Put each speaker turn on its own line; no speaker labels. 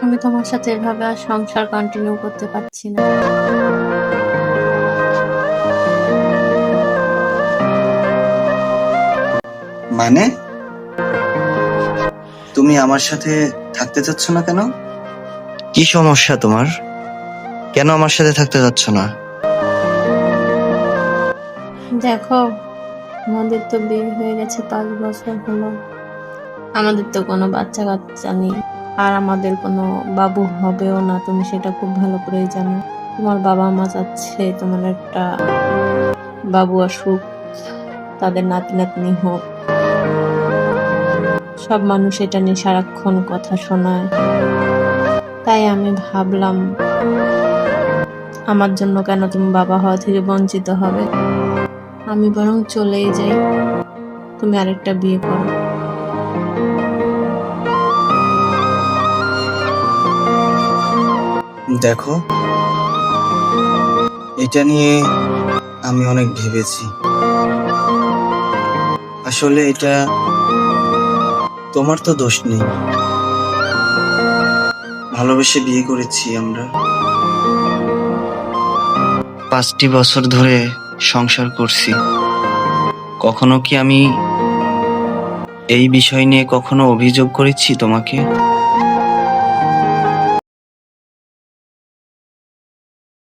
আমি তোমার সাথে এভাবে আর সংসার কন্টিনিউ করতে পারছি না।
মানে তুমি আমার সাথে থাকতে চাচ্ছ না কেন? কি সমস্যা তোমার? কেন আমার সাথে থাকতে চাচ্ছ না?
দেখো, আমাদের তো বিয়ে হয়ে গেছে 5 বছর হলো। আমাদের তো কোনো বাচ্চা কাচ্চা নেই, আর আমাদের কোনো বাবু হবেও না। তুমি সেটা খুব ভালো করেই জানো। তোমার বাবা মা চাচ্ছে তোমার একটা বাবু আসুক, তাদের নাতি নাতনি হোক। সব মানুষ এটা নিয়ে সারাক্ষণ কথা শোনায়। তাই আমি ভাবলাম, আমার জন্য কেন তুমি বাবা হওয়া থেকে বঞ্চিত হবে? আমি বরং চলেই যাই, তুমি আরেকটা বিয়ে করো।
দেখো, এটা নিয়ে আমি অনেক ভেবেছি। আসলে এটা তোমার তো দোষ নেই। ভালোবেসে বিয়ে করেছি আমরা। 5টি বছর ধরে সংসার করছি। কখনো কি আমি এই বিষয় নিয়ে কখনো অভিযোগ করেছি তোমাকে?